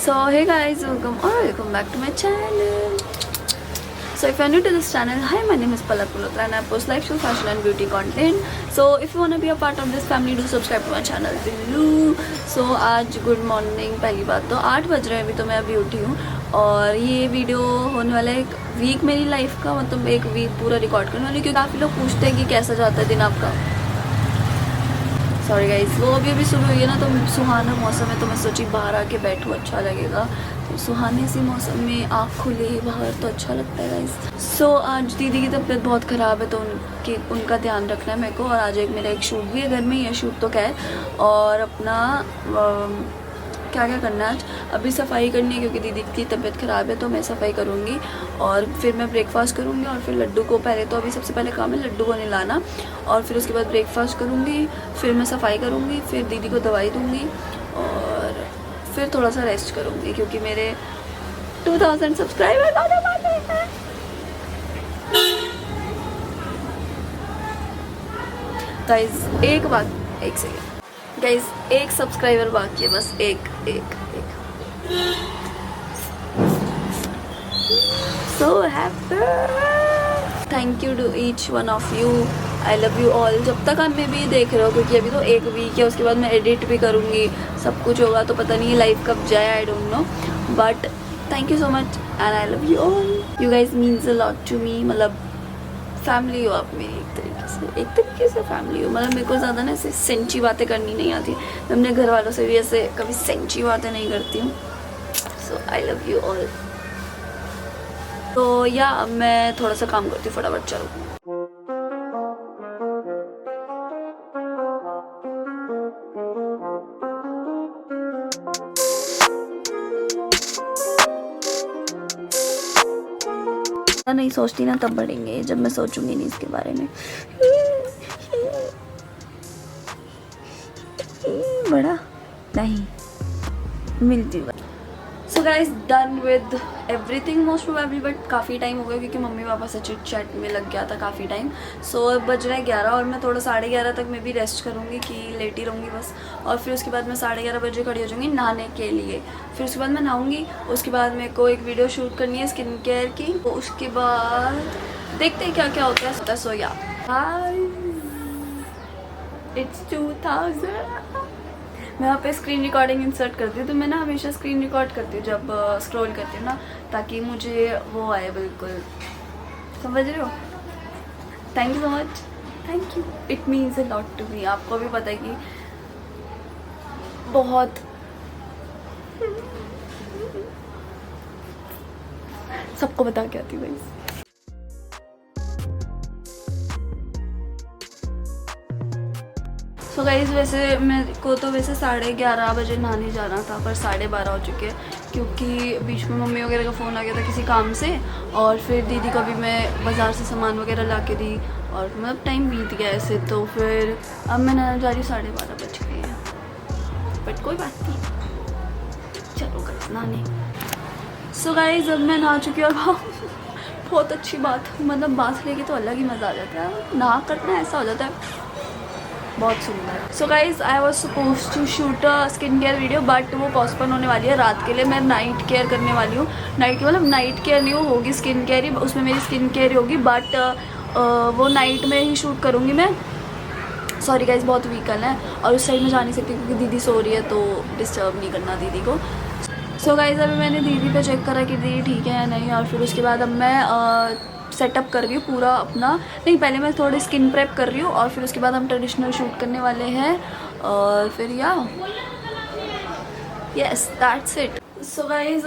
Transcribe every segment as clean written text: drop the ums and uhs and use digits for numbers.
So hey guys, welcome back to my channel. So if you're new to this channel, hi, my name is Palak Malhotra and I post lifestyle, fashion and beauty content. So if you want to be a part of this family, do subscribe to my channel below. So आज good morning, पहली बात तो 8 बज रहे हैं अभी, तो मैं अभी उठी हूँ और ये वीडियो होने वाला है एक वीक मेरी लाइफ का, मतलब एक वीक पूरा रिकॉर्ड करने वाली, क्योंकि काफ़ी लोग पूछते हैं कि कैसा जाता है दिन आपका। सॉरी गाइज, वो अभी सुबह हुई है ना, तो सुहाना मौसम है, तो मैं सोची बाहर आके बैठूँ, अच्छा लगेगा। तो सुहाने सी मौसम में आँख खुले बाहर तो अच्छा लगता है गाइज। सो आज दीदी की तबीयत बहुत ख़राब है, तो उनका ध्यान रखना है मेरे को। और आज मेरा एक शूट भी है घर में, ये शूट तो क्या है, और अपना क्या क्या करना है आज, अभी सफाई करनी है क्योंकि दीदी की तबीयत ख़राब है, तो मैं सफाई करूँगी और फिर मैं ब्रेकफास्ट करूँगी और फिर लड्डू को, पहले तो अभी सबसे पहले काम है लड्डू को नहलाना, और फिर उसके बाद ब्रेकफास्ट करूँगी, फिर मैं सफाई करूँगी, फिर दीदी को दवाई दूँगी और फिर थोड़ा सा रेस्ट करूँगी क्योंकि मेरे 2000 सब्सक्राइबर आने वाले हैं। गाइस एक बात, एक सेकेंड गाइज, एक सब्सक्राइबर बाकी है बस, एक। So happy, thank you to each one of you, I love you all. जब तक आप मे भी देख रहे हो, क्योंकि अभी तो एक वीक है, उसके बाद मैं एडिट भी करूँगी, सब कुछ होगा, तो पता नहीं लाइव कब जाए, I don't know, but thank you so much and I love you all. You guys means a lot to me, मतलब फैमिली हो आप मेरी, एक तरीके से फैमिली हो। मतलब मेरे को ज़्यादा ना ऐसे सेंची बातें करनी नहीं आती, मैं अपने घर वालों से भी ऐसे कभी सेंची बातें नहीं करती हूँ। सो आई लव यू ऑल। तो या अब मैं थोड़ा सा काम करती हूँ, फटाफट चलो। नहीं सोचती ना तब बढ़ेंगे, जब मैं सोचूंगी नहीं इसके बारे में। बड़ा नहीं मिलती। So guys, done with everything most probably, but काफ़ी टाइम हो गया क्योंकि मम्मी पापा से चिट चैट में लग गया था काफ़ी टाइम। सो बज रहे 11 और मैं थोड़ा 11:30 तक मैं भी रेस्ट करूँगी कि लेट ही रहूँगी बस, और फिर उसके बाद मैं 11:30 बजे खड़ी हो जाऊँगी नहाने के लिए। फिर उसके बाद मैं नहाऊँगी, उसके बाद मेरे को एक वीडियो शूट करनी है स्किन केयर की, तो उसके बाद देखते हैं क्या क्या होता है। सो या इट्स 2000। मैं यहाँ पे स्क्रीन रिकॉर्डिंग इंसर्ट करती हूँ, तो मैं ना हमेशा स्क्रीन रिकॉर्ड करती हूँ जब स्क्रॉल करती हूँ ना, ताकि मुझे वो आए, बिल्कुल समझ रहे हो। Thank you so much, thank you, it means a lot to me. आपको भी पता है कि बहुत सबको बता के आती हूँ भाई। सो गाइज़, वैसे मेरे को तो वैसे 11:30 बजे नहाने जाना था, पर 12:30 हो चुके हैं क्योंकि बीच में मम्मी वगैरह का फ़ोन आ गया था किसी काम से, और फिर दीदी को भी मैं बाज़ार से सामान वगैरह ला के दी, और मतलब टाइम बीत गया ऐसे। तो फिर अब मैं नहाने जा रही हूँ, 12:30 बज गए हैं, बट कोई बात नहीं, चलो गाइज़ नहाने। सो गाइज़, अब मैं नहा चुकी हूँ। बहुत अच्छी बात, मतलब बात लेके तो अलग ही मज़ा आ जाता है, नहा करना ऐसा हो जाता है, बहुत सुंदर। So guys, I was suppose to shoot a skin care video, but वो पोस्टपोन होने वाली है रात के लिए। मैं नाइट केयर करने वाली हूँ, मतलब नाइट केयर नहीं होगी, स्किन केयर ही, उसमें मेरी स्किन केयर होगी, बट वो नाइट में ही शूट करूँगी मैं। सॉरी गाइज, बहुत व्हीकल है और उस साइड में जा नहीं सकती क्योंकि दीदी सो रही है, तो डिस्टर्ब नहीं करना दीदी को। सो गाइज, अभी मैंने दीदी पे चेक करा कि दीदी ठीक है या नहीं, और फिर उसके बाद अब मैं सेटअप कर रही हूँ पूरा अपना। नहीं, पहले मैं थोड़ी स्किन प्रेप कर रही हूँ और फिर उसके बाद हम ट्रेडिशनल शूट करने वाले हैं, और फिर या yes that's it. So guys,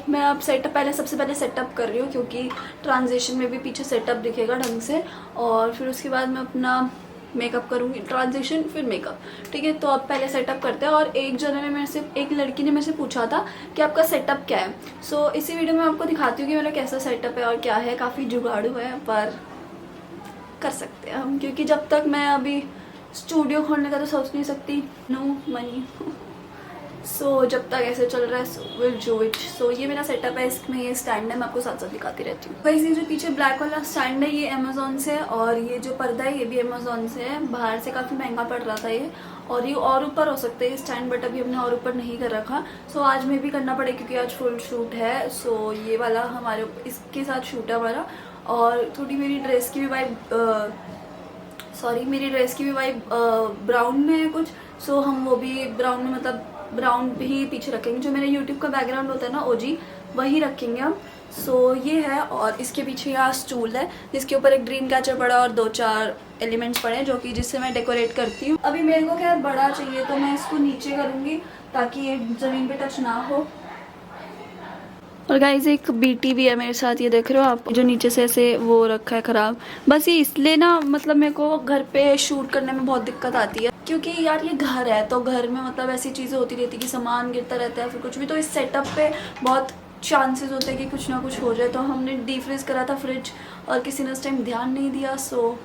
मैं अब पहले सबसे पहले सेटअप कर रही हूँ क्योंकि ट्रांजिशन में भी पीछे सेटअप दिखेगा ढंग से, और फिर उसके बाद मैं अपना मेकअप करूँगी, ट्रांजिशन फिर मेकअप, ठीक है। तो अब पहले सेटअप करते हैं। और एक लड़की ने मेरे से पूछा था कि आपका सेटअप क्या है। सो इसी वीडियो में आपको दिखाती हूँ कि मेरा कैसा सेटअप है और क्या है। काफ़ी जुगाड़ू है, पर कर सकते हैं हम, क्योंकि जब तक मैं अभी स्टूडियो खोलने का तो सोच नहीं सकती, नो मनी। सो जब तक ऐसे चल रहा है सो विल डू इट। सो ये मेरा सेटअप है, इसमें ये स्टैंड है, मैं आपको साथ साथ दिखाती रहती हूँ। वैसे ये जो पीछे ब्लैक वाला स्टैंड है ये अमेजोन से है, और ये जो पर्दा है ये भी अमेजोन से है। बाहर से काफ़ी महंगा पड़ रहा था ये, और ये और ऊपर हो सकता है ये स्टैंड, बट अभी हमने और ऊपर नहीं कर रखा। सो आज में भी करना पड़ेगा क्योंकि आज फुल शूट है। सो ये वाला हमारे इसके साथ शूट है हमारा, और थोड़ी मेरी ड्रेस की भी वाइब ब्राउन में है कुछ। सो हम वो भी ब्राउन में, मतलब ब्राउन भी पीछे रखेंगे। जो मेरा यूट्यूब का बैकग्राउंड होता है ना ओजी, वही रखेंगे हम। सो ये है, और इसके पीछे यहाँ स्टूल है जिसके ऊपर एक ड्रीम कैचर पड़ा और 2-4 एलिमेंट्स पड़े हैं जो कि जिससे मैं डेकोरेट करती हूँ। अभी मेरे को क्या बड़ा चाहिए तो मैं इसको नीचे करूँगी ताकि ये ज़मीन पे टच ना हो। और गाइस एक बीटी भी है मेरे साथ, ये देख रहे हो आप, जो नीचे से ऐसे वो रखा है ख़राब। बस ये इसलिए ना, मतलब मेरे को घर पे शूट करने में बहुत दिक्कत आती है क्योंकि यार ये घर है, तो घर में मतलब ऐसी चीज़ें होती रहती कि सामान गिरता रहता है फिर कुछ भी, तो इस सेटअप पे बहुत चांसेस होते हैं कि कुछ ना कुछ हो जाए। तो हमने डीफ्रीज करा था फ्रिज और किसी ने उस टाइम ध्यान नहीं दिया, सो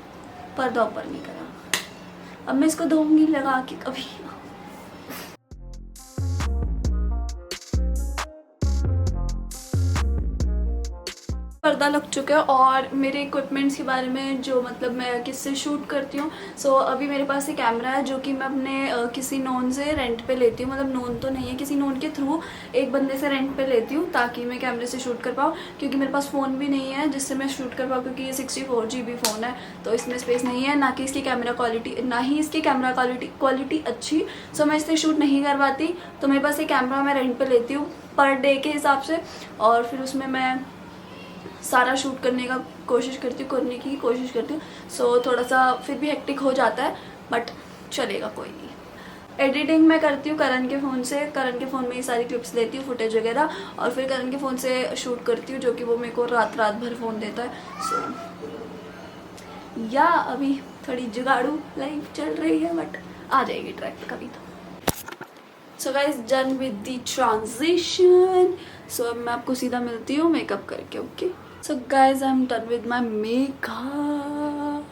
पर्दा ऊपर नहीं करा। अब मैं इसको धोऊंगी लगा के कभी। पर्दा लग चुका है, और मेरे इक्विपमेंट्स के बारे में जो मतलब मैं किससे शूट करती हूँ। सो अभी मेरे पास एक कैमरा है जो कि मैं अपने किसी नोन से रेंट पे लेती हूँ, मतलब नोन तो नहीं है, किसी नोन के थ्रू एक बंदे से रेंट पे लेती हूँ ताकि मैं कैमरे से शूट कर पाऊँ, क्योंकि मेरे पास फ़ोन भी नहीं है जिससे मैं शूट कर पाऊँ, क्योंकि ये 64 GB फ़ोन है तो इसमें स्पेस नहीं है, ना कि इसकी कैमरा क्वालिटी अच्छी। सो मैं इससे शूट नहीं कर पाती, तो मेरे पास एक कैमरा मैं रेंट पर लेती हूँ पर डे के हिसाब से, और फिर उसमें मैं सारा शूट करने की कोशिश करती हूँ। सो थोड़ा सा फिर भी हेक्टिक हो जाता है, बट चलेगा, कोई नहीं। एडिटिंग मैं करती हूँ करण के फ़ोन से, करण के फ़ोन में ही सारी क्लिप्स लेती हूँ, फुटेज वगैरह, और फिर करण के फ़ोन से शूट करती हूँ, जो कि वो मेरे को रात भर फ़ोन देता है। सो या अभी थोड़ी जुगाड़ू लाइफ चल रही है, बट आ जाएगी ट्रैक पे कभी तो। So guys done with the transition. So अब मैं आपको सीधा मिलती हूँ मेकअप करके, okay. So guys I am done with my makeup,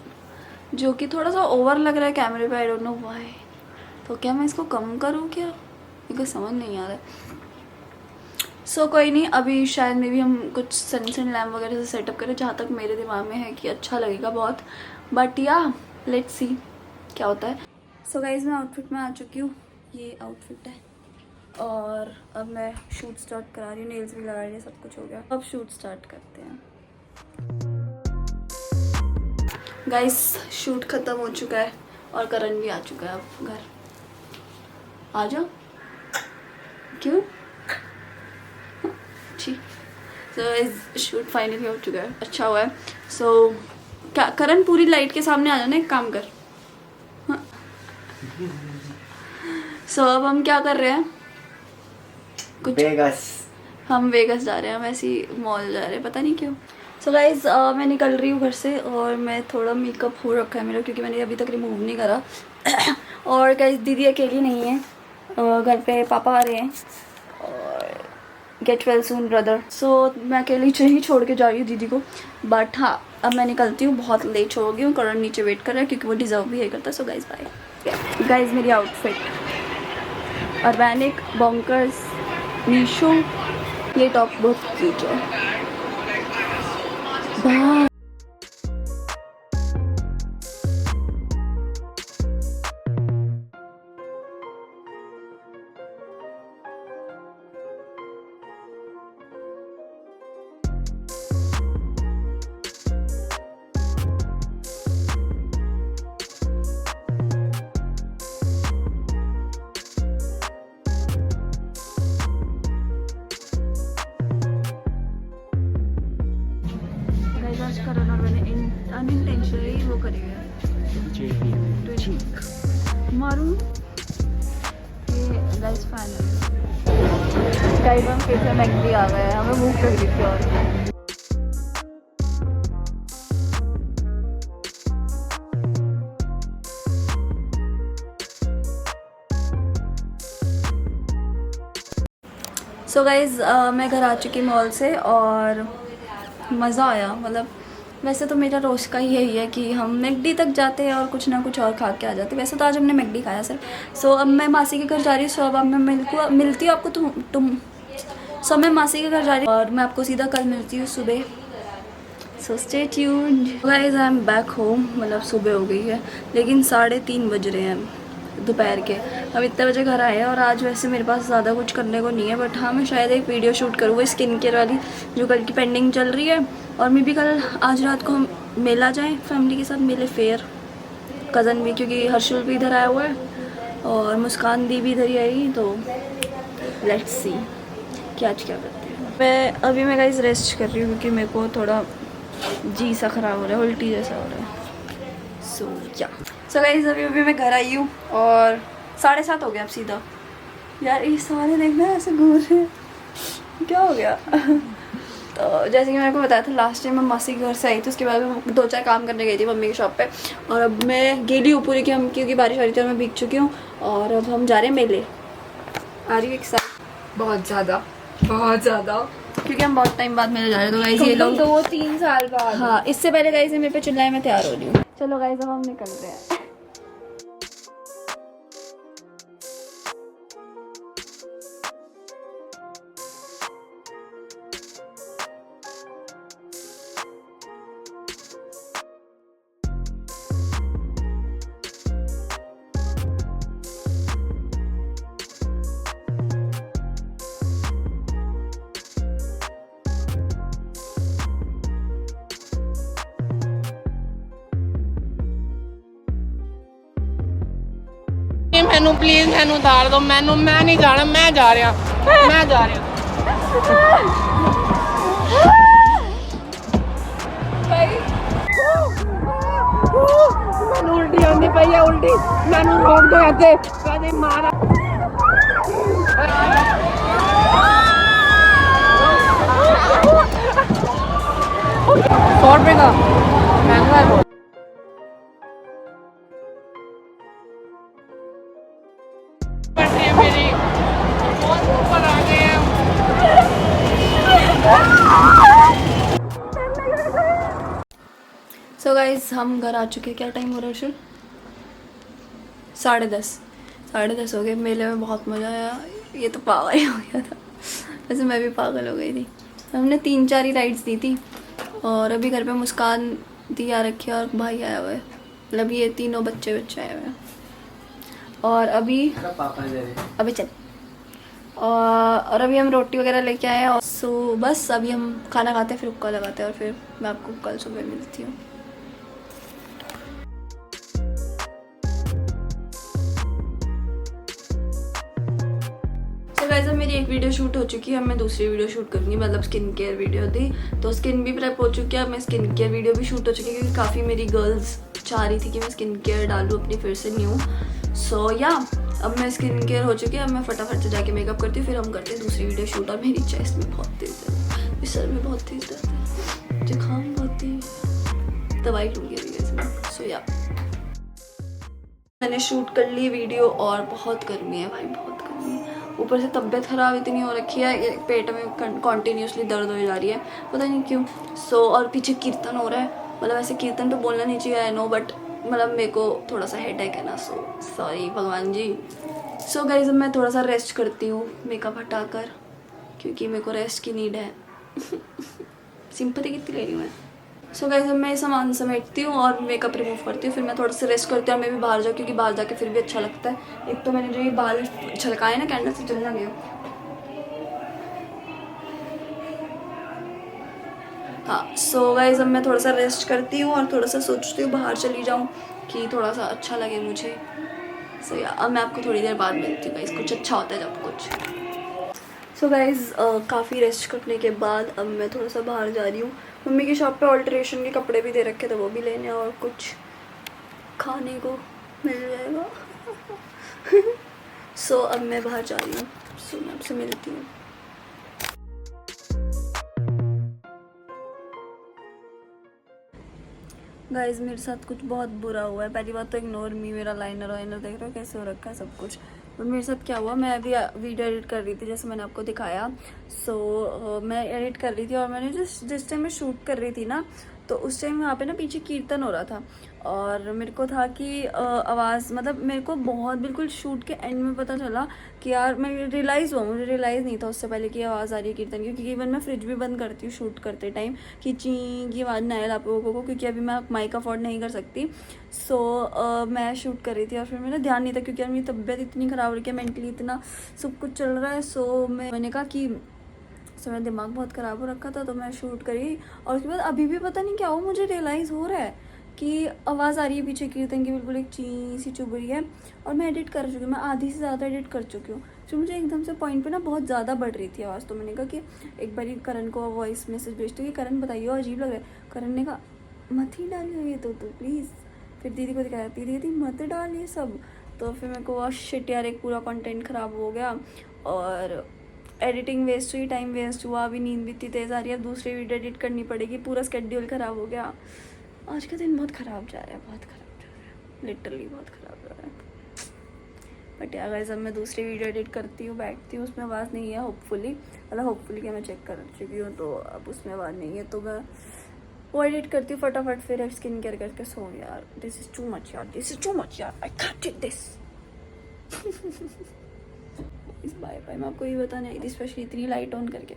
जो कि थोड़ा सा ओवर लग रहा है कैमरे पे, आई डोंट नो व्हाई। तो क्या मैं इसको कम करूँ क्या, मुझे समझ नहीं आ रहा है। सो कोई नहीं, अभी शायद में भी हम कुछ सनसेट लैम्प वगैरह से सेटअप करें, जहाँ तक मेरे दिमाग में है कि अच्छा लगेगा बहुत, बट या लेट्स सी क्या होता है। सो गाइज मैं आउटफिट में आ चुकी हूँ, ये आउटफिट है, और अब मैं शूट स्टार्ट करा रही हूँ, नेल्स भी लगा रही है, सब कुछ हो गया, अब शूट स्टार्ट करते हैं। गाइस शूट ख़त्म हो चुका है और करण भी आ चुका है अब घर। आ जाओ, क्यों ठीक। सो शूट फाइनली हो चुका है, अच्छा हुआ है। सो करण पूरी लाइट के सामने आ जाना, एक काम कर। सो अब हम क्या कर रहे हैं, कुछ हम वेगस जा रहे हैं, हम ऐसे ही मॉल जा रहे हैं, पता नहीं क्यों। सो गाइज मैं निकल रही हूँ घर से, और मैं थोड़ा मेकअप हो रखा है मेरा क्योंकि मैंने अभी तक रिमूव नहीं करा। और गाइज दीदी अकेली नहीं है, घर पे पापा आ रहे हैं, और गेट वेल सून ब्रदर। सो मैं अकेली ही छोड़ के जा रही हूँ दीदी को, बट हाँ अब मैं निकलती हूँ, बहुत लेट हो गई हूँ, करण नीचे वेट कर रहा है क्योंकि वो डिजर्व भी है करता। So guys bye. गाइज मेरी आउटफिट अर्बैनिक बॉन्कर्स मीशो, ये टॉप बहुत क्यूट है। बाय। करण और मैंने अनइंटेंशनली वो करी है, मारूं ये गाइस फाइनल। गाइस हम फिर से मैकडी आ गए हैं, हमें भूख लग रही थी। और सो गाइज मैं घर आ चुकी मॉल से, और मज़ा आया, मतलब वैसे तो मेरा रोज़ का यही है कि हम मैकडी तक जाते हैं और कुछ ना कुछ और खा के आ जाते हैं। वैसे तो आज हमने मैकडी खाया सर। सो अब मैं मासी के घर जा रही हूँ। सो अब मैं मिलती हूँ आपको तुम सो मैं मासी के घर जा रही हूँ और मैं आपको सीधा कल मिलती हूँ सुबह। So stay tuned guys, I am back home. मतलब सुबह हो गई है लेकिन 3:30 बज रहे हैं दोपहर के। अब इतने बजे घर आए हैं और आज वैसे मेरे पास ज़्यादा कुछ करने को नहीं है, बट हाँ मैं शायद एक वीडियो शूट करूँ वो स्किन केयर वाली जो कल की पेंडिंग चल रही है। और मैं भी कल आज रात को हम मेला जाएँ फैमिली के साथ, मेले फेयर। कज़न भी, क्योंकि हर्षुल भी इधर आया हुआ है और मुस्कान दी भी इधर ही आएगी। तो लेट्स सी कि आज क्या करते हैं। मैं गाइस रेस्ट कर रही हूँ क्योंकि मेरे को थोड़ा जी सा ख़राब हो रहा है, उल्टी जैसा हो रहा है। सो गाइस अभी मैं घर आई हूँ और 7:30 हो गया अब सीधा। यार ये सारे देखना ऐसे घूर रहे हैं, क्या हो गया? तो जैसे कि मेरे को बताया था लास्ट टाइम मैं मासी के घर से आई थी, उसके बाद मैं 2-4 काम करने गई थी मम्मी की शॉप पे। और अब मैं गेली हूँ पूरी क्योंकि बारिश आ रही थी और मैं भीग चुकी हूँ। और अब हम जा रहे हैं मेले। आ रही हूँ एक साथ, बहुत ज़्यादा क्योंकि हम बहुत टाइम बाद मेले जा रहे हैं। तो गाइस ये लोग 2-3 साल बाद। हाँ, इससे पहले गाइस मेरे पे चिल्लाए, मैं तैयार हो रही हूँ। चलो गाइस अब हम निकल रहे हैं। मैनू प्लीज मैनू उतार दो, मैं नहीं जाना, मैं जा रहा। मैनू उल्टी आंदी पई है, उल्टी मैनू रोक दो ऐसे कदे मारा। 100 रुपए का महंगा है। सो गाइस हम घर आ चुके हैं। क्या टाइम हो रहा है शुरू? 10:30 हो गए। मेले में बहुत मज़ा आया। ये तो पागल ही हो गया था, वैसे मैं भी पागल हो गई थी। हमने 3-4 ही राइड्स दी थी और अभी घर पे मुस्कान दी आ रखी है और भाई आया हुआ है, मतलब ये तीनों बच्चे आए हुए हैं। और अभी चल और अभी हम रोटी वगैरह लेके आए हैं। सो बस अभी हम खाना खाते हैं, फिर हुक्का लगाते हैं और फिर मैं आपको कल सुबह मिलती हूँ। वैसे मेरी एक वीडियो शूट हो चुकी है, अब मैं दूसरी वीडियो शूट करूँगी, मतलब स्किन केयर वीडियो थी तो स्किन भी प्रेप हो चुकी है। अब मैं स्किन केयर वीडियो भी शूट हो चुकी है क्योंकि काफ़ी मेरी गर्ल्स चाह रही थी कि मैं स्किन केयर डालूँ अपनी फिर से न्यू। सो या अब मैं स्किन केयर हो चुकी है। अब मैं फटाफट से जाके मेकअप करती हूँ, फिर हम करते हैं दूसरी वीडियो शूट। और मेरी चेस्ट में बहुत तेज दर्द, मेरे सर में बहुत तेज दर्द है, जुकाम बहुत तेज, दवाई लूँगी अभी वैसे। सो या मैंने शूट कर ली वीडियो और बहुत गर्मी है भाई, बहुत गर्मी है। ऊपर से तबीयत ख़राब इतनी हो रखी है, पेट में कॉन्टीन्यूसली दर्द हो जा रही है, पता नहीं क्यों। सो और पीछे कीर्तन हो रहा है, मतलब ऐसे कीर्तन पे बोलना नहीं चाहिए आई नो, बट मतलब मेरे को थोड़ा सा हेडेक है ना, सो सॉरी भगवान जी। सो गाइस अब मैं थोड़ा सा रेस्ट करती हूँ मेकअप हटाकर, क्योंकि मेरे को रेस्ट की नीड है। सिंपैथी कितनी ले रही हूँ मैं। सो गाइस अब मैं सामान समेटती हूँ और मेकअप रिमूव करती हूँ, फिर मैं थोड़ा सा रेस्ट करती हूँ और मैं भी बाहर जाऊँ क्योंकि बाहर जाके फिर भी अच्छा लगता है। एक तो मैंने जो ये बाल छलकाए ना कैंडल से, जलना गया। हाँ सो गाइस अब मैं थोड़ा सा रेस्ट करती हूँ और थोड़ा सा सोचती हूँ बाहर चली जाऊँ कि थोड़ा सा अच्छा लगे मुझे। सो या अब मैं आपको थोड़ी देर बाद मिलती हूँ गाइस, कुछ अच्छा होता है जब कुछ। सो गाइस काफ़ी रेस्ट करने के बाद अब मैं थोड़ा सा बाहर जा रही हूँ। मम्मी की शॉप पे ऑल्ट्रेशन के कपड़े भी दे रखे थे, वो भी लेने और कुछ खाने को मिल जाएगा। सो अब मैं बाहर जा रही हूँ, सो मैं आपसे मिलती हूँ। गाइस मेरे साथ कुछ बहुत बुरा हुआ है। पहली बात तो इग्नोर मी, मेरा लाइनर वाइनर देख रहे हो कैसे हो रखा है सब कुछ। और मेरे साथ क्या हुआ, मैं अभी वीडियो एडिट कर रही थी जैसे मैंने आपको दिखाया। सो मैं एडिट कर रही थी और मैंने जिस टाइम मैं शूट कर रही थी ना, तो उस टाइम वहाँ पे ना पीछे कीर्तन हो रहा था और मेरे को था कि आवाज़ मतलब मेरे को बहुत बिल्कुल शूट के एंड में पता चला कि यार मैं मुझे रियलाइज़ नहीं था उससे पहले कि आवाज़ आ रही है कीर्तन की, क्योंकि इवन मैं फ्रिज भी बंद करती हूँ शूट करते टाइम कि ची की आवाज़ ना आए आप लोगों को, क्योंकि अभी मैं माइक अफोर्ड नहीं कर सकती। सो मैं शूट कर रही थी और फिर मेरा ध्यान नहीं था क्योंकि यार मेरी तबीयत इतनी ख़राब हो रही है, मेंटली इतना सब कुछ चल रहा है। सो मैंने कहा कि मेरा दिमाग बहुत ख़राब हो रखा था तो मैं शूट करी और उसके बाद अभी भी पता नहीं क्या हो, मुझे रियलाइज़ हो रहा है कि आवाज़ आ रही है पीछे कीर्तन की, बिल्कुल एक ची सी चुभ रही है। और मैं एडिट कर चुकी हूँ, मैं आधी से ज़्यादा एडिट कर चुकी हूँ। तो मुझे एकदम से पॉइंट पे ना बहुत ज़्यादा बढ़ रही थी आवाज़, तो मैंने कहा कि एक बार करण को वॉइस मैसेज भेजती हूँ कि करण बताइए अजीब लग रहा है। करण ने कहा मत ही डालिए ये तो प्लीज़। फिर दीदी को दिखाया, दीदी मत डालिए सब। तो फिर मेरे को शिट यार, एक पूरा कंटेंट ख़राब हो गया और एडिटिंग वेस्ट हुई, टाइम वेस्ट हुआ, अभी नींद भी इतनी तेज़ आ रही है, अब दूसरी वीडियो एडिट करनी पड़ेगी, पूरा स्केड्यूल ख़राब हो गया। आज का दिन बहुत ख़राब जा रहा है, बहुत ख़राब जा रहा है, लिटरली बहुत ख़राब जा रहा है। बट यार गाइस अब मैं दूसरी वीडियो एडिट करती हूँ, बैठती हूँ, उसमें आवाज़ नहीं है होपफुली, मतलब होपफुली क्या मैं चेक कर चुकी हूँ तो अब उसमें आवाज़ नहीं है, तो मैं वो एडिट करती हूँ फटाफट, फिर स्किन केयर करके सो। यार दिस इज़ टू मच यार, दिस इज़ टू मच यार, I can't take this. Bye bye, मैं आपको ये बताने आई थी स्पेशली इतनी लाइट ऑन करके।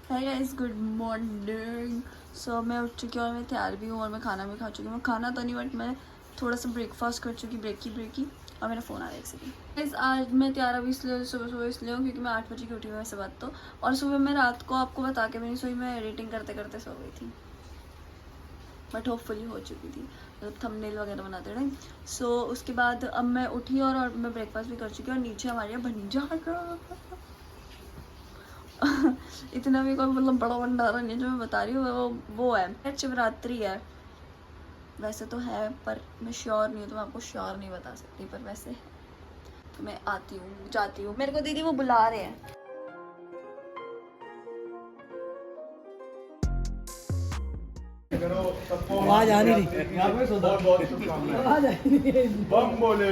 Hi guys, good morning. So मैं उठ चुकी हूँ और मैं तैयार भी हूँ और मैं खाना भी खा चुकी हूँ। मैं खाना तो नहीं बट मैं थोड़ा सा ब्रेकफास्ट कर चुकी, ब्रेकी और मेरा फ़ोन आ रहा है एक सेकंड। गाइस आज मैं तैयार अभी इसलिए सुबह इसलिए हूँ क्योंकि मैं 8 बजे की उठी हूँ वैसे बात तो, और सुबह मैं रात को आपको बता के मैंने सोई, मैं एडिटिंग करते करते सो गई थी, बट होपफुली हो चुकी थी, मतलब थंबनेल वगैरह बनाते टाइम। सो उसके बाद अब मैं उठी और मैं ब्रेकफास्ट भी कर चुकी हूँ और नीचे हमारे यहाँ भंडारा इतना भी कोई मतलब बड़ा भंडारा नहीं जो मैं बता रही हूँ, वो है शिवरात्रि है वैसे तो है, पर मैं श्योर नहीं हूँ तो मैं आपको श्योर नहीं बता सकती, पर वैसे है तो मैं आती हूँ जाती हूँ। मेरे को दीदी वो बुला रहे हैं। आवाज आ रही बम बोले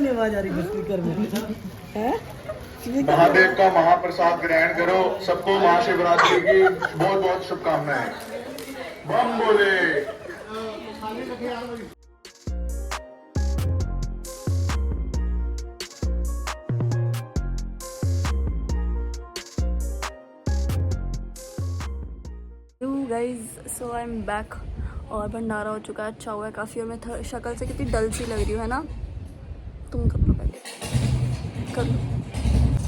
आवाज आ रही स्पीकर में है। महादेव का महाप्रसाद ग्रहण करो, सबको महाशिवरात्रि की बहुत बहुत शुभकामनाएं। बम बोले। Guys so I am back और भंडारा हो चुका है, अच्छा हुआ है काफ़ी। और मैं शक्ल से कितनी डल सी लग रही हूँ, है ना? तुम कर लो पहले, कर लो।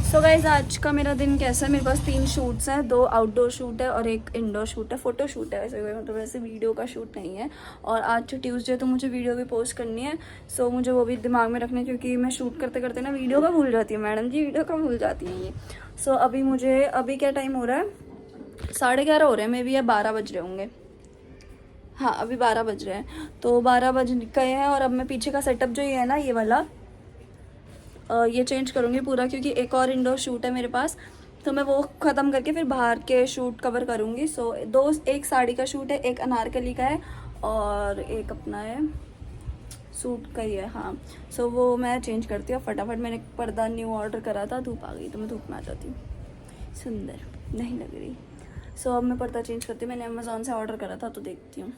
सो गाइज आज का मेरा दिन कैसा है? मेरे पास 3 शूट्स हैं, 2 आउटडोर शूट है और एक इंडोर शूट है, फ़ोटो शूट है वैसे, मतलब वैसे वीडियो का शूट नहीं है। और आज ट्यूसडे तो मुझे वीडियो भी पोस्ट करनी है, सो मुझे वो भी दिमाग में रखना है क्योंकि मैं शूट करते करते ना वीडियो का भूल जाती हूँ, मैडम जी वीडियो का भूल जाती हैं ये। सो अभी क्या टाइम हो रहा है? 11:30 हो रहे हैं, मे बी या 12 बज रहे होंगे। हाँ अभी 12 बज रहे हैं, तो 12 बज गए हैं और अब मैं पीछे का सेटअप जो ये है ना ये वाला ये चेंज करूँगी पूरा, क्योंकि एक और इंडोर शूट है मेरे पास, तो मैं वो ख़त्म करके फिर बाहर के शूट कवर करूँगी। सो एक साड़ी का शूट है, एक अनारकली का है और एक अपना है सूट का ही है। हाँ सो वो मैं चेंज करती हूँ फटाफट। मैंने पर्दा न्यू ऑर्डर करा था, धूप आ गई तो मैं धूप में आ जाती हूँ, सुंदर नहीं लग रही। सो अब मैं पर्दा चेंज करती हूँ, मैंने अमेज़ॉन से ऑर्डर करा था तो देखती हूँ।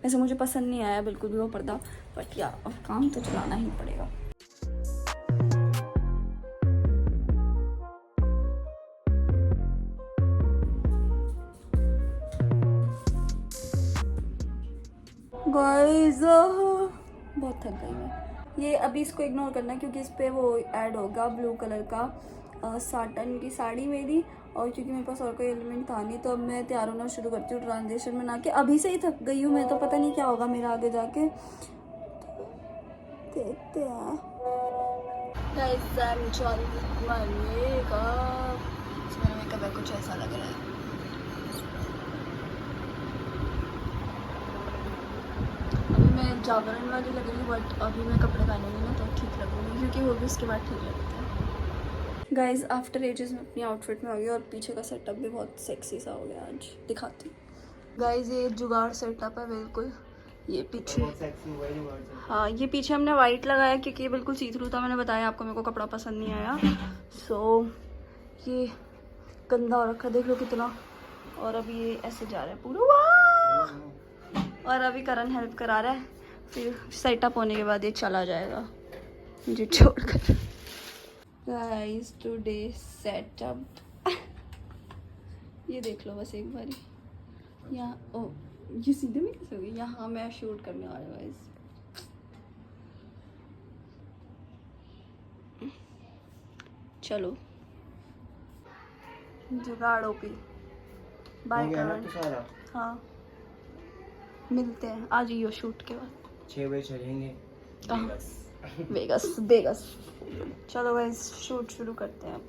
वैसे मुझे पसंद नहीं आया बिल्कुल भी वो पर्दा, बट या अब काम तो चलाना ही पड़ेगा। गाइस बहुत थक गई मैं। ये अभी इसको इग्नोर करना क्योंकि इस पर वो ऐड होगा ब्लू कलर का साटन की साड़ी मेरी, और क्योंकि मेरे पास और कोई एलिमेंट था नहीं तो अब मैं तैयार होना शुरू करती हूँ ट्रांजिशन बना के। अभी से ही थक गई हूँ मैं, तो पता नहीं क्या होगा मेरा आगे जाके, देखते हैं। मेरा मेकअप कुछ ऐसा लग रहा है। अभी मैं जागरण वाली लग रही हूँ बट अभी मैं कपड़े पहनूंगी ना तो ठीक लगूंगी, क्योंकि वो भी उसके बाद ठीक लगता है। गाइज आफ्टर एजेस में अपनी आउटफिट में आ गई और पीछे का सेटअप भी बहुत सेक्सी सा हो गया, आज दिखाती हूँ। गाइज ये जुगाड़ सेटअप है बिल्कुल, ये पीछे हाँ ये पीछे हमने वाइट लगाया क्योंकि ये बिल्कुल सी थ्रू था, मैंने बताया आपको मेरे को कपड़ा पसंद नहीं आया। सो ये गंदा हो रखा, देख लो कितना और अभी ये ऐसे जा रहा है पूरा, वाह। और अभी करण हेल्प करा रहा है, फिर सेटअप होने के बाद ये चला जाएगा मुझे छोड़कर। गाइस टुडे सेटअप ये देख लो बस एक बारी यहाँ। ओ ये सीधे में कैसे होगी, यहाँ मैं शूट करने वाला हूँ गाइस। चलो जुगाड़ ओपी, बाय करण। हाँ मिलते हैं आज ही शूट के बाद 6 बजे चलेंगे वेगस वेगस। चलो गाइस शूट शुरू करते हैं।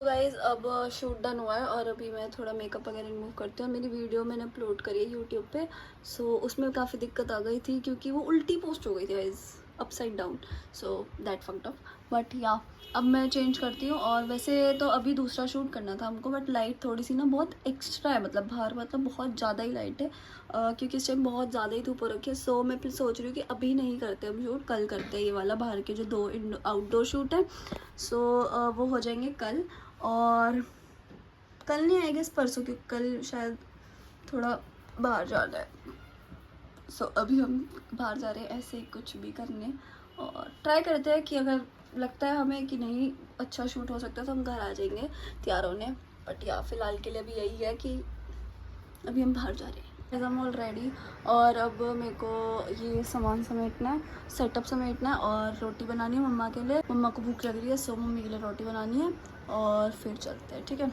गाइस अब शूट डन हुआ है और अभी मैं थोड़ा मेकअप वगैरह रिमूव करती हूँ। मेरी वीडियो मैंने अपलोड करी है यूट्यूब पे, सो उसमें काफ़ी दिक्कत आ गई थी क्योंकि वो उल्टी पोस्ट हो गई थी guys, upside down, so that fucked up. But या अब मैं चेंज करती हूँ। और वैसे तो अभी दूसरा शूट करना था हमको, बट लाइट थोड़ी सी ना बहुत एक्स्ट्रा है, मतलब बाहर मतलब बहुत ज़्यादा ही लाइट है क्योंकि इस टाइम बहुत ज़्यादा ही धूप हो रखी है। सो मैं फिर सोच रही हूँ कि अभी नहीं करते अब शूट, कल करते हैं ये वाला बाहर के जो 2 आउटडोर शूट है। सो वो हो जाएंगे कल, और कल नहीं आएगा परसों, क्योंकि कल शायद थोड़ा बाहर जाना है। सो अभी हम बाहर जा रहे हैं ऐसे कुछ भी करने, और ट्राई करते हैं कि अगर लगता है हमें कि नहीं अच्छा शूट हो सकता है तो हम घर आ जाएंगे तैयार होने। बट या फिलहाल के लिए अभी यही है कि अभी हम बाहर जा रहे हैं। हम ऑल रेडी, और अब मेरे को ये सामान समेटना है, सेटअप समेटना है और रोटी बनानी है मम्मा के लिए। मम्मा को भूख लग रही है, सो मम्मी के लिए रोटी बनानी है और फिर चलते हैं, ठीक है।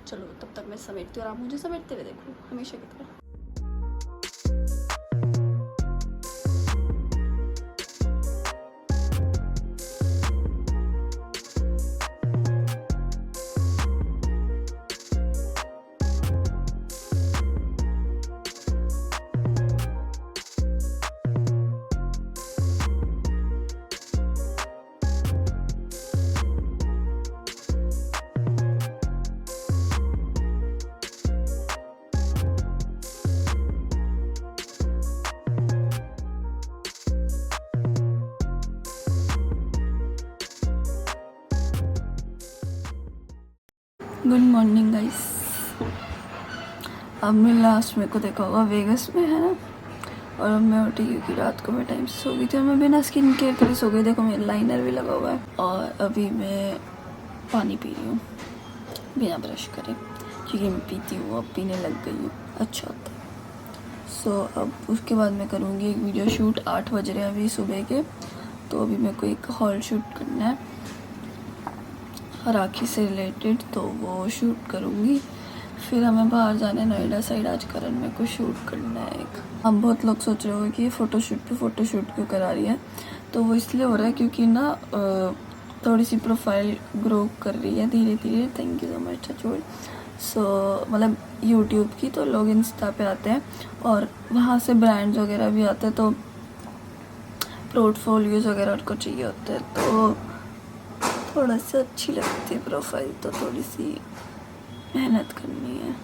चलो तब तक मैं समेटती हूँ और आप मुझे समेटते हुए देखो हमेशा की तरह। Good morning guys. अब मैं लास्ट मेरे को देखा होगा वेगस में है ना, और अब मैं उठी क्योंकि रात को मैं टाइम से सो गई थी और मैं बिना स्किन केयर करे सो गई। देखो मेरा लाइनर भी लगा हुआ है, और अभी मैं पानी पी रही हूँ बिना ब्रश करे, क्योंकि मैं पीती हूँ अब पीने लग गई हूँ, अच्छा होता है। सो अब उसके बाद मैं करूँगी एक वीडियो शूट। 8 बज रहे हैं अभी सुबह के, तो अभी मेरे को एक हॉल शूट करना है राखी से रिलेटेड, तो वो शूट करूँगी। फिर हमें बाहर जाना नोएडा साइड, आज करण मेरे को शूट करना है एक। हम बहुत लोग सोच रहे हो कि ये फ़ोटोशूट क्यों करा रही है, तो वो इसलिए हो रहा है क्योंकि ना थोड़ी सी प्रोफाइल ग्रो कर रही है धीरे धीरे। थैंक यू सो मच चचोड़। सो मतलब यूट्यूब की, तो लोग इंस्टा पे आते हैं और वहाँ से ब्रांड्स वगैरह भी आते हैं, तो पोर्टफोलियोज़ वगैरह उनको चाहिए होते हैं, तो थोड़ा सा अच्छी लगती है प्रोफाइल, तो थोड़ी सी मेहनत करनी है,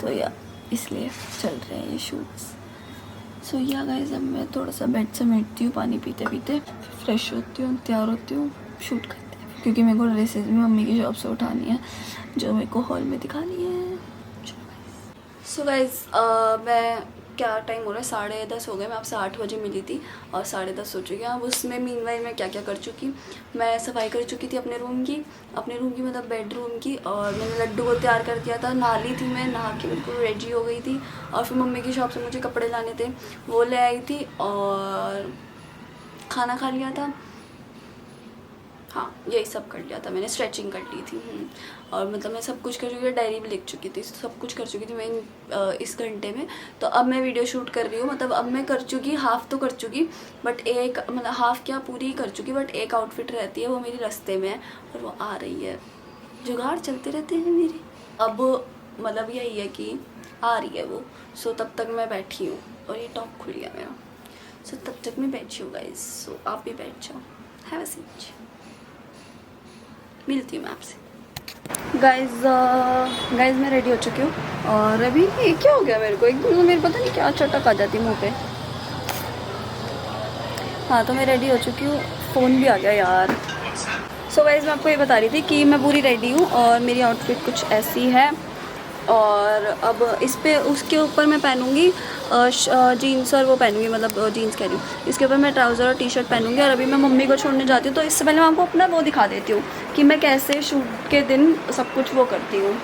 तो या इसलिए चल रहे हैं ये शूट्स। सो या गाइस अब मैं थोड़ा सा बेड समेटती हूँ पानी पीते पीते, फ्रेश होती हूँ, तैयार होती हूँ, शूट करते हैं, क्योंकि मेरे को ड्रेसेस भी मम्मी की शॉप से उठानी है जो मेरे को हॉल में दिखानी है। सो गाइस मैं क्या टाइम हो रहा है, 10:30 हो गए। मैं आपसे 8 बजे मिली थी और 10:30 हो चुकी है। अब उसमें मीनवाइल मैं क्या क्या कर चुकी, मैं सफाई कर चुकी थी अपने रूम की मतलब बेडरूम की, और मैंने लड्डू को तैयार कर दिया था। नहा ली थी मैं, नहा के बिल्कुल रेडी हो गई थी, और फिर मम्मी की शॉप से मुझे कपड़े लाने थे वो ले आई थी, और खाना खा लिया था। हाँ यही सब कर लिया था मैंने, स्ट्रेचिंग कर ली थी। और मतलब मैं सब कुछ कर चुकी थी, डायरी भी लिख चुकी थी, सब कुछ कर चुकी थी मैं इस घंटे में। तो अब मैं वीडियो शूट कर रही हूँ, मतलब अब मैं कर चुकी, हाफ़ तो कर चुकी, बट एक मतलब हाफ़ क्या पूरी ही कर चुकी, बट एक आउटफिट रहती है वो मेरी रास्ते में है और वो आ रही है। जुगाड़ चलते रहते हैं मेरे। अब मतलब यही है कि आ रही है वो, सो तब तक मैं बैठी हूँ और ये टॉप खुल गया मेरा, सो तब तक मैं बैठी हूँ गाइस। सो आप भी बैठ जाओ, हैव अ सीट, मिलती हूँ मैं आपसे। गाइज मैं रेडी हो चुकी हूँ, और अभी ये क्या हो गया मेरे को एकदम तो मेरे पता नहीं क्या चटक आ जाती मुंह पे। हाँ तो मैं रेडी हो चुकी हूँ, फ़ोन भी आ गया यार। सो गाइस मैं आपको ये बता रही थी कि मैं पूरी रेडी हूँ और मेरी आउटफिट कुछ ऐसी है। और अब इस पे उसके ऊपर मैं पहनूँगी जीन्स और वो पहनूँगी, मतलब जीन्स कह रही हूँ, इसके ऊपर मैं ट्राउज़र और टी शर्ट पहनूँगी। और अभी मैं मम्मी को छोड़ने जाती हूँ, तो इससे पहले मैं आपको अपना वो दिखा देती हूँ कि मैं कैसे शूट के दिन सब कुछ वो करती हूँ।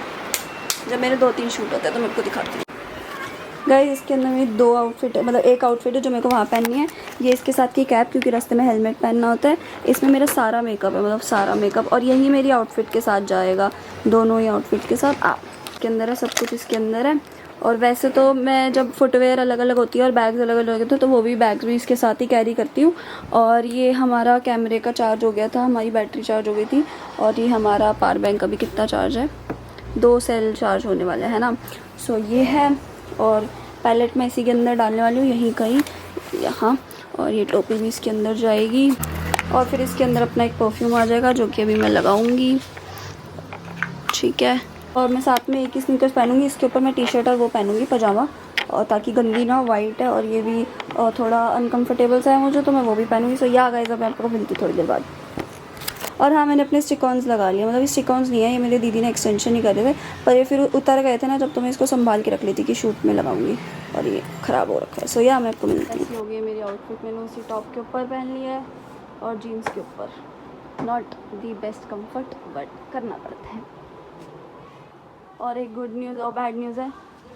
जब मेरे 2-3 शूट होते हैं तो मैं आपको दिखाती हूँ। गाइस इसके अंदर मेरी 2 आउटफिट है, मतलब एक आउटफिट है जो मेरे को वहाँ पहननी है, ये इसके साथ की कैप क्योंकि रास्ते में हेलमेट पहनना होता है। इसमें मेरा सारा मेकअप है, मतलब सारा मेकअप, और यही मेरी आउटफिट के साथ जाएगा, दोनों ही आउटफिट के साथ। इसके अंदर है, सब कुछ इसके अंदर है। और वैसे तो मैं जब फुटवेयर अलग अलग होती है और बैग्स अलग अलग होते हैं तो वो भी बैग्स भी इसके साथ ही कैरी करती हूँ। और ये हमारा कैमरे का चार्ज हो गया था, हमारी बैटरी चार्ज हो गई थी। और ये हमारा पावर बैंक का भी कितना चार्ज है, 2 सेल चार्ज होने वाले है ना। सो ये है, और पैलेट मैं इसी के अंदर डालने वाली हूँ, यहीं कहीं यहाँ। और ये टोपी भी इसके अंदर जाएगी। और फिर इसके अंदर अपना एक परफ्यूम आ जाएगा जो कि अभी मैं लगाऊंगी, ठीक है। और मैं साथ में एक ही स्नीकर्स पहनूंगी, इसके ऊपर मैं टी शर्ट और वो पहनूंगी पजामा, और ताकि गंदी ना, वाइट है। और ये भी थोड़ा अनकम्फर्टेबल सा है मुझे, तो मैं वो भी पहनूंगी। सो या गाइस अब मैं आपको मिलती थोड़ी देर बाद। और हाँ, मैंने अपने स्टिकॉन्स लगा लिए, मतलब ये स्टिकॉन्स नहीं है, ये मेरे दीदी ने एक्सटेंशन ही करे थे, पर ये फिर उतर गए थे ना जब, तो मैं इसको संभाल के रख ली थी कि शूट में लगाऊंगी, और ये ख़राब हो रखा है। सो या मैं आपको मिलती हूँ। हो गई मेरी आउटफिट, मैंने उसी टॉप के ऊपर पहन लिया है और जीन्स के ऊपर। Not the best comfort but करना पड़ता है। और एक गुड न्यूज़ और बैड न्यूज़ है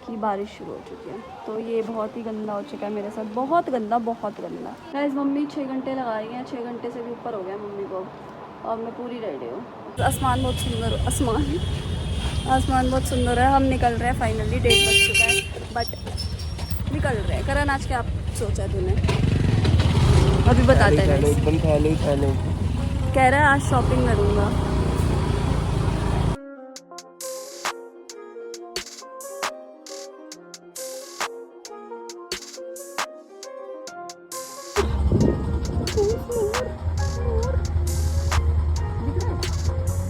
कि बारिश शुरू हो चुकी है, तो ये बहुत ही गंदा हो चुका है मेरे साथ, बहुत गंदा, बहुत गंदा। गाइस मम्मी 6 घंटे लगा रही हैं, 6 घंटे से भी ऊपर हो गया मम्मी को, और मैं पूरी रेडी हूँ। आसमान बहुत सुंदर, आसमान बहुत सुंदर है। हम निकल रहे हैं फाइनली, 1:30 बज चुका है बट निकल रहे हैं। करण आज क्या सोचा तूने? अभी बताते हैं। एकदम थैले कह रहा है आज शॉपिंग करूँगा।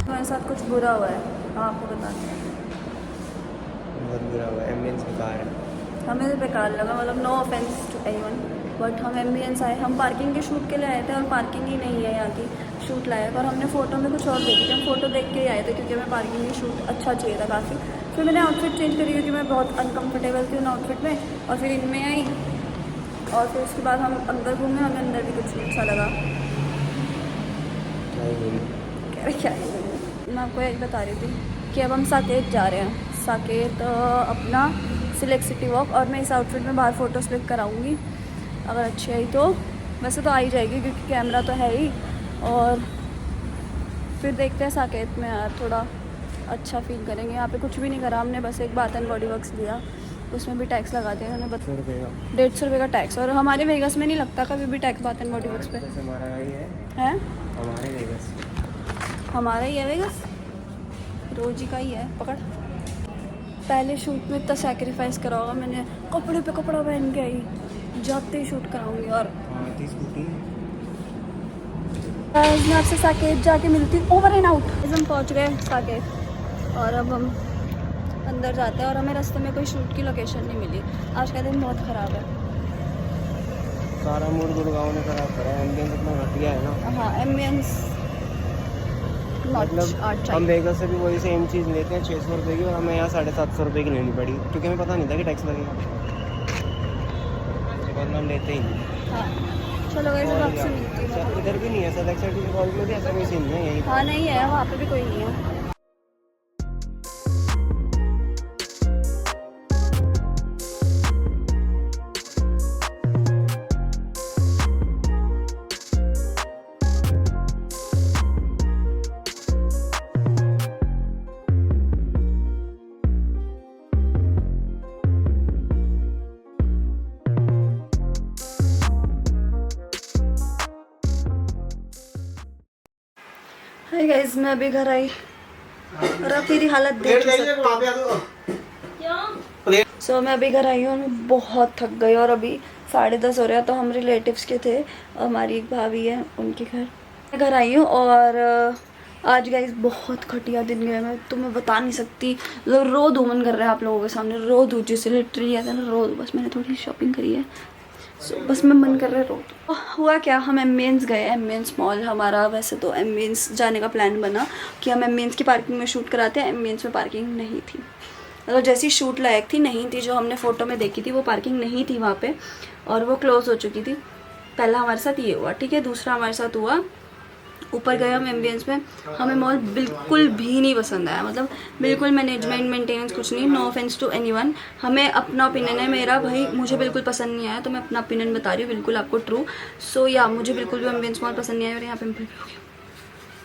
मेरे साथ कुछ बुरा हुआ है, आपको बताते हैं। बहुत बुरा हुआ है, एम्बियंस बेकार है। हमें तो बेकार लगा, मतलब no offence to anyone, but हम एम्बियंस आए, हम पार्किंग के शूट के लिए आए थे और पार्किंग ही नहीं है यहाँ की शूट लायक। और हमने फ़ोटो में कुछ और देखी थी, हम फ़ोटो देख के ही आए थे क्योंकि हमें पार्किंग की शूट अच्छा चाहिए था काफ़ी। फिर मैंने आउटफिट चेंज करी क्योंकि मैं बहुत अनकम्फर्टेबल थी उन आउटफिट में, और फिर इनमें आई। और फिर उसके बाद हम अंदर घूमे, हमें अंदर भी कुछ नहीं अच्छा लगा। क्या मैं आपको यही बता रही थी कि अब हम साकेत जा रहे हैं, साकेत अपना सिलेक्ट सिटी वॉक। और मैं इस आउटफिट में बाहर फ़ोटोज़ क्लिक कराऊंगी, अगर अच्छी आई तो। वैसे तो आ ही जाएगी क्योंकि कैमरा तो है ही। और फिर देखते हैं साकेत में यार, थोड़ा अच्छा फील करेंगे। यहाँ पे कुछ भी नहीं करा हमने, बस एक बात एंड बॉडी वर्क्स लिया, उसमें भी टैक्स लगा दिया उन्होंने, 150 रुपये का टैक्स। और हमारे वेगस में नहीं लगता कभी भी टैक्स बात एंड बॉडी वर्क्स पे। हमारा ही है हमारे वेगस, हमारा ही है वेगस, रोज ही का ही है पकड़। पहले शूट में इतना सेक्रीफाइस करा होगा मैंने, कपड़े पे कपड़ा पहन के आई, जाते ही शूट कराऊंगी। और मैं आपसे साकेत जाके मिलती हूँ, ओवर एंड आउट। हम पहुँच गए साकेत और अब हम अंदर जाते हैं। और हमें रास्ते में कोई शूट की लोकेशन नहीं मिली, आज का दिन बहुत ख़राब है। सारा मूड गुड़गांव ने खराब करा है, एम्बियंस इतना घटिया है ना। हाँ एम्बियंस मतलब हम वेगस से भी वही सेम चीज़ लेते हैं 600 रुपये की, और हमें यहाँ 750 रुपये की लेनी पड़ी क्योंकि हमें पता नहीं था कि टैक्स लगेगा, वरना हम लेते ही नहीं। हाँ चलो वैसे आपसे मिलती हूँ। इधर भी नहीं है सर, एक्साइड की कॉल में भी ऐसा कोई सीन नहीं है यहीं। हाँ नहीं है, वहाँ पे भी कोई नहीं है। हाय गाइस, मैं अभी घर आई और अब मेरी हालत देख सकते हो। सो मैं अभी घर आई हूँ और मैं बहुत थक गई, और अभी 10:30 हो रहा है। तो हम रिलेटिव्स के थे, हमारी एक भाभी है उनके घर, मैं घर आई हूँ। और आज गाइस बहुत घटिया दिन गया, मैं तुम्हें बता नहीं सकती। रो धूमन कर रहा है आप लोगों के सामने, रो धू जिसे लिटरली आता है ना, रो। बस मैंने थोड़ी शॉपिंग करी है, सो बस मैं मन कर रहा है रो। हुआ क्या, हम एम्बियंस गए, एम्बियंस मॉल। हमारा वैसे तो एम्बियंस जाने का प्लान बना कि हम एम्बियंस की पार्किंग में शूट कराते हैं। एम्बियंस में पार्किंग नहीं थी, मतलब जैसी शूट लायक थी नहीं थी। जो हमने फ़ोटो में देखी थी वो पार्किंग नहीं थी वहाँ पे, और वो क्लोज़ हो चुकी थी। पहला हमारे साथ ये हुआ, ठीक है। दूसरा हमारे साथ हुआ, ऊपर गए हम एम्बियंस में, हमें मॉल बिल्कुल भी नहीं पसंद आया। मतलब बिल्कुल मैनेजमेंट मेंटेनेंस कुछ नहीं। नो ऑफेंस टू एनीवन, हमें अपना ओपिनियन है मेरा भाई, मुझे बिल्कुल पसंद नहीं आया, तो मैं अपना ओपिनियन बता रही हूँ, बिल्कुल आपको ट्रू। सो या मुझे बिल्कुल भी एम्बियंस मॉल पसंद नहीं आया, और यहाँ पे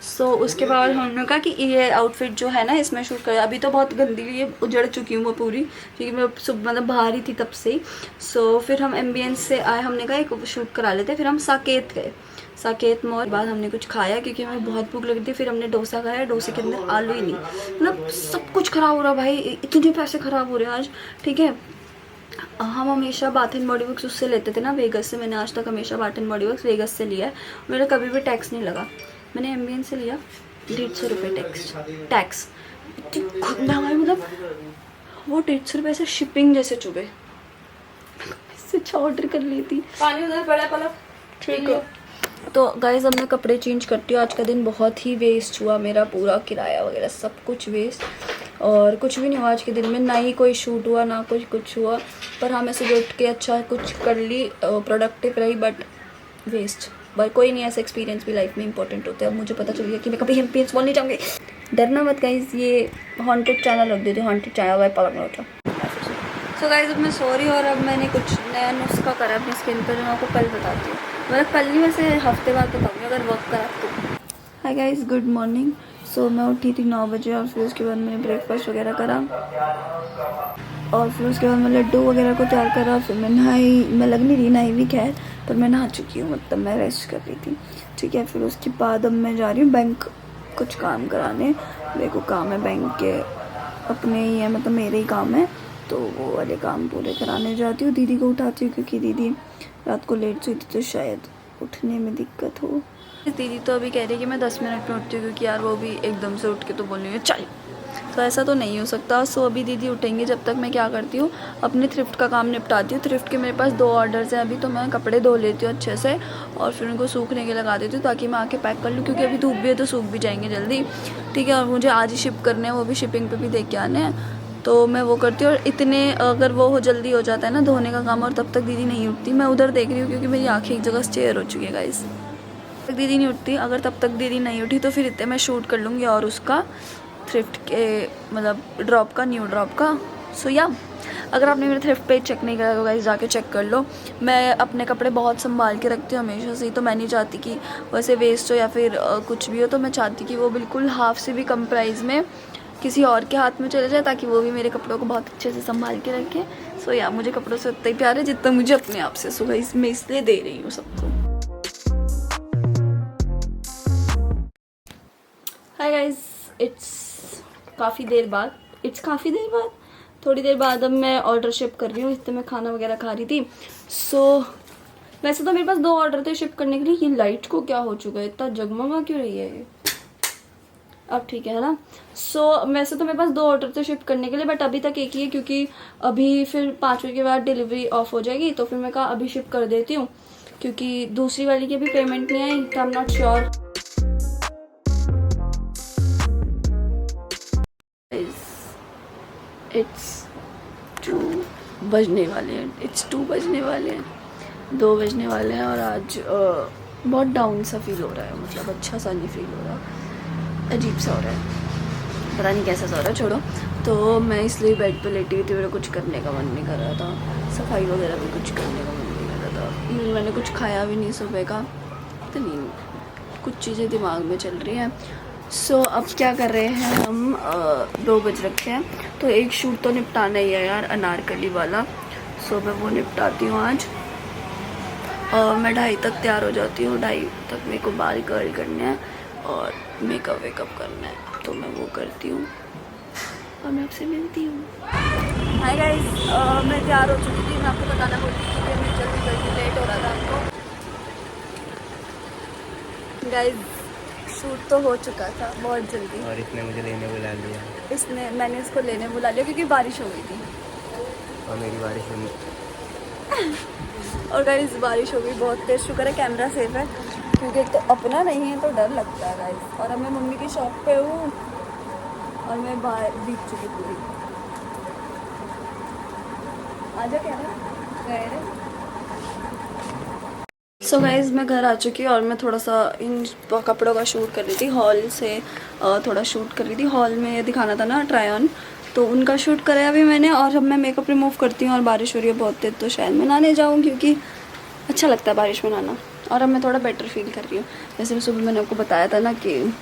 सो उसके बाद हमने कहा कि ये आउटफिट जो है ना इसमें शूट कर। अभी तो बहुत गंदी ये उजड़ चुकी हूँ वो पूरी, क्योंकि मैं सुबह मतलब बाहर ही थी तब से ही। सो फिर हम एम्बियंस से आए, हमने कहा एक शूट करा लेते। फिर हम साकेत गए, साकेत मॉल। बाद हमने कुछ खाया क्योंकि हमें बहुत भूख लगी थी। फिर हमने डोसा खाया, डोसे के अंदर आलू ही नहीं, मतलब सब कुछ ख़राब हो रहा भाई, इतने पैसे ख़राब हो रहे हैं आज, ठीक है। हम हमेशा बाथ एंड बॉडी वर्क्स उससे लेते थे ना, वेगस से। मैंने आज तक हमेशा bath and body works Vegas से लिया है, मेरा कभी भी टैक्स नहीं लगा। मैंने एम्बियंस से लिया 150 रुपये टैक्स इतनी खुदना हमारी, मतलब वो 150 रुपये से शिपिंग जैसे चुभे। इससे ऑर्डर कर ली थी। पानी उधर पड़ा पलक, ठीक है। तो गाइस अब मैं कपड़े चेंज करती हूँ। आज का दिन बहुत ही वेस्ट हुआ मेरा, पूरा किराया वगैरह सब कुछ वेस्ट, और कुछ भी नहीं हुआ आज के दिन में। ना ही कोई शूट हुआ, ना कुछ हुआ। पर हाँ मैं सुबह उठ के अच्छा कुछ कर ली, प्रोडक्टिव रही, बट वेस्ट। बट कोई नहीं, ऐसा एक्सपीरियंस भी लाइफ में इंपॉर्टेंट होता है। अब मुझे पता चल गया कि मैं कभी एम्बियंस मॉल नहीं जाऊँगी। डरना मत गाइस, ये हॉन्टेड चैनल रख देती हूँ, हॉन्टेड चैनल वाई पलक में उठा। सो गाइस अब मैं सो रही हूँ, और अब मैंने कुछ नया नुस्खा करा अपनी स्किन पर, जो मैं आपको कल बताती हूँ। मतलब कल नहीं, वैसे हफ्ते बाद बताऊँगी अगर वर्क करा तो। Hi guys, good morning. So मैं उठी थी 9 बजे, और फिर उसके बाद मैंने ब्रेकफास्ट वगैरह करा, और फिर उसके बाद मैं लड्डू वगैरह को तैयार करा। फिर मैं नहाई, मैं लग नहीं रही नहाई भी खैर, पर मैं नहा चुकी हूँ, मतलब मैं रेस्ट कर रही थी, ठीक है। फिर उसके बाद अब मैं जा रही हूँ बैंक कुछ काम कराने। मेरे को काम है बैंक के, अपने ही है, मतलब मेरे ही काम है, तो वो वाले काम पूरे कराने जाती हूँ। दीदी को उठाती हूँ क्योंकि दीदी रात को लेट सोई थी, तो शायद उठने में दिक्कत हो। दीदी तो अभी कह रही है कि मैं 10 मिनट में उठती हूँ, क्योंकि यार वो भी एकदम से उठ के तो बोल रही है चल, तो ऐसा तो नहीं हो सकता। सो अभी दीदी उठेंगे, जब तक मैं क्या करती हूँ अपने थ्रिफ्ट का काम निपटाती हूँ। थ्रिफ्ट के मेरे पास 2 ऑर्डर्स हैं अभी, तो मैं कपड़े धो लेती हूँ अच्छे से, और फिर उनको सूखने के लगा देती हूँ, ताकि मैं आके पैक कर लूँ, क्योंकि अभी धूप भी है तो सूख भी जाएंगे जल्दी, ठीक है। और मुझे आज ही शिप करने हैं, वो भी शिपिंग पे भी दे के आने हैं, तो मैं वो करती हूँ। और इतने अगर वो जल्दी हो जाता है ना धोने का काम, और तब तक दीदी नहीं उठती। मैं उधर देख रही हूँ क्योंकि मेरी आँखें एक जगह स्टेयर हो चुकी है गाइस। तक दीदी नहीं उठती, अगर तब तक दीदी नहीं उठी तो फिर इतने मैं शूट कर लूँगी, और उसका थ्रिफ्ट के मतलब ड्रॉप का, न्यू ड्रॉप का। सो या अगर आपने मेरा थ्रिफ्ट पेज चेक नहीं करा तो गाइस जाके चेक कर लो। मैं अपने कपड़े बहुत संभाल के रखती हूँ हमेशा से ही, तो मैं नहीं चाहती कि वैसे वेस्ट हो या फिर कुछ भी हो, तो मैं चाहती कि वो बिल्कुल हाफ से भी कम प्राइस में किसी और के हाथ में चले जाए, ताकि वो भी मेरे कपड़ों को बहुत अच्छे से संभाल के रखे। सो या मुझे कपड़ों से उतना ही प्यार है जितना मुझे अपने आप से। सो गाइस मैं इसलिए दे रही हूँ सबको। हाय गाइस, काफ़ी देर बाद थोड़ी देर बाद अब मैं ऑर्डर शिप कर रही हूँ। इतने मैं खाना वगैरह खा रही थी। सो वैसे तो मेरे पास 2 ऑर्डर थे शिप करने के लिए। ये लाइट को क्या हो चुका है, इतना जगमगा क्यों रही है ये? अब ठीक है ना। सो वैसे तो मेरे पास 2 ऑर्डर थे शिप करने के लिए, बट अभी तक एक ही है, क्योंकि अभी फिर 5 बजे के बाद डिलीवरी ऑफ हो जाएगी, तो फिर मैं कहा अभी शिप कर देती हूँ, क्योंकि दूसरी वाली की अभी पेमेंट नहीं आई, तो I am not sure. It's 2 बजने वाले हैं, 2 बजने वाले हैं, और आज बहुत डाउन सा फील हो रहा है, मतलब अच्छा सा नहीं फील हो रहा, अजीब सा हो रहा है, पता नहीं कैसा सा हो रहा है, छोड़ो। तो मैं इसलिए बेड पे लेटी हुई थी, मेरा कुछ करने का मन नहीं कर रहा था, सफाई वगैरह भी कुछ करने का मन नहीं कर रहा था। इवन मैंने कुछ खाया भी नहीं सुबह का, तो नहीं कुछ चीज़ें दिमाग में चल रही हैं। सो अब क्या कर रहे हैं हम, 2 बज रखे हैं, तो एक शूट तो निपटाना ही है यार, अनारकली वाला। सो मैं वो निपटाती हूँ आज, और मैं 2:30 तक तैयार हो जाती हूँ। 2:30 तक मेरे को बाल कर्ल करने हैं और मेकअप वेकअप करना है, तो मैं वो करती हूँ और मैं आपसे मिलती हूँ। हाय गाइस, मैं तैयार हो चुकी थी। मैं आपको बताना भूल गई कि मैं जल्दी लेट हो रहा था आपको। गाइस शूट तो हो चुका था बहुत जल्दी, और इसने मुझे लेने बुला लिया। मैंने इसको लेने बुला लिया क्योंकि बारिश हो गई थी, और मेरी बारिश और गाइस बारिश हो गई बहुत तेज, शुक्र है कैमरा सेफ है क्योंकि एक तो अपना नहीं है तो डर लगता है गाइस। और अब मैं मम्मी की शॉप पे हूँ और मैं बाहर भीग चुकी पूरी। आजा कह रहा सो गाइस मैं घर आ चुकी हूँ और मैं थोड़ा सा इन कपड़ों का शूट कर रही थी हॉल से, थोड़ा शूट कर रही थी। हॉल में दिखाना था ना ट्राई ऑन, तो उनका शूट कराया अभी मैंने। और अब मैं मेकअप रिमूव करती हूँ और बारिश हो रही है बहुत तेज, तो शायद मैं नहाने जाऊँ क्योंकि अच्छा लगता है बारिश में नहाना। और अब मैं थोड़ा बेटर फील कर रही हूँ, जैसे सुबह मैंने आपको बताया था ना कि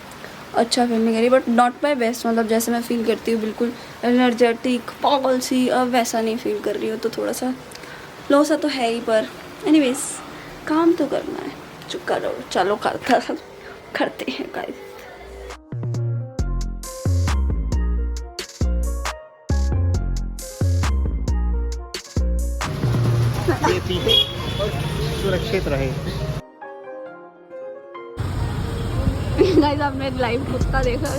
अच्छा फील नहीं कर रही, बट नॉट माई बेस्ट, मतलब जैसे मैं फील करती हूँ बिल्कुल एनर्जेटिक पागल सी, अब वैसा नहीं फील कर रही हूँ। तो थोड़ा सा लो सा तो है ही, पर एनीवेज काम तो करना है, चुप करो, चलो करते हैं गाइस। ये पीछे और सुरक्षित रहे। गाइस आपने लाइव कुत्ता देखा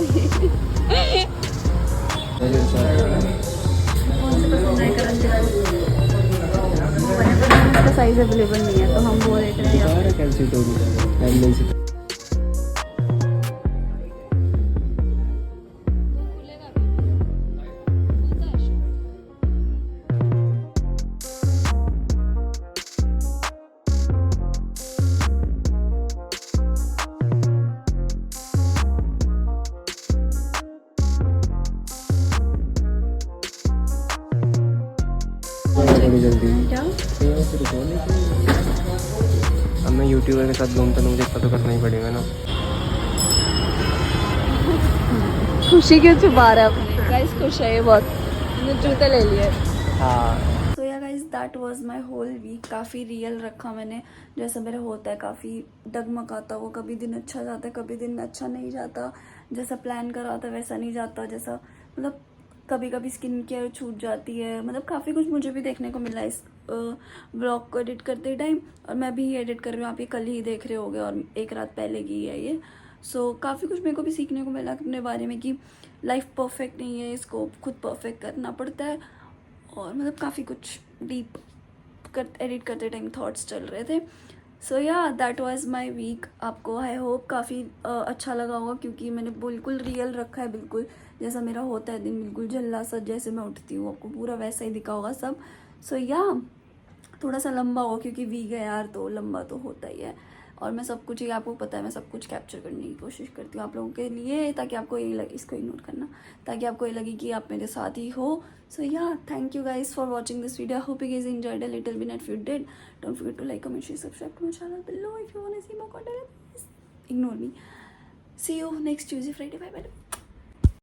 साइज अवेलेबल नहीं है तो हम वो देख रहे हैं। क्या अब मैं यूट्यूबर के साथ घूमता हूँ, मुझे इतना तो करना ही पड़ेगा ना। खुशी क्यों छुपा रहा है अपने? गाइस खुश है ये बहुत, मैंने जूते ले लिए। हाँ तो या guys that was my whole week. काफ़ी रियल रखा मैंने, जैसा मेरा होता है, काफ़ी डगमगाता वो, कभी दिन अच्छा जाता है कभी दिन अच्छा नहीं जाता, जैसा प्लान करा था वैसा नहीं जाता, जैसा मतलब कभी कभी स्किन केयर छूट जाती है, मतलब काफ़ी कुछ मुझे भी देखने को मिला इस ब्लॉग को एडिट करते टाइम। और मैं भी एडिट कर रही हूँ, आप ये कल ही देख रहे होगे और एक रात पहले की है ये। सो काफ़ी कुछ मेरे को भी सीखने को मिला अपने बारे में कि लाइफ परफेक्ट नहीं है, इसको खुद परफेक्ट करना पड़ता है। और मतलब काफ़ी कुछ डीप एडिट करते टाइम थॉट्स चल रहे थे। सो या दैट वाज माय वीक। आपको आई होप काफ़ी अच्छा लगा होगा क्योंकि मैंने बिल्कुल रियल रखा है, बिल्कुल जैसा मेरा होता है दिन, बिल्कुल झल्ला सा जैसे मैं उठती हूँ आपको पूरा वैसा ही दिखा होगा सब। सो या थोड़ा सा लंबा हो क्योंकि वीक है यार, तो लंबा तो होता ही है। और मैं सब कुछ ही, आपको पता है मैं सब कुछ कैप्चर करने की कोशिश करती हूँ आप लोगों के लिए, ताकि आपको ये लगे, इसको इग्नोर करना, ताकि आपको ये लगे कि आप मेरे साथ ही हो। सो या thank you guys for watching this video. I hope you guys enjoyed a little bit. If you did, don't forget to like, comment, share, subscribe to my channel below. If you want to see more content, ignore me. See you next Tuesday, Friday. Bye bye.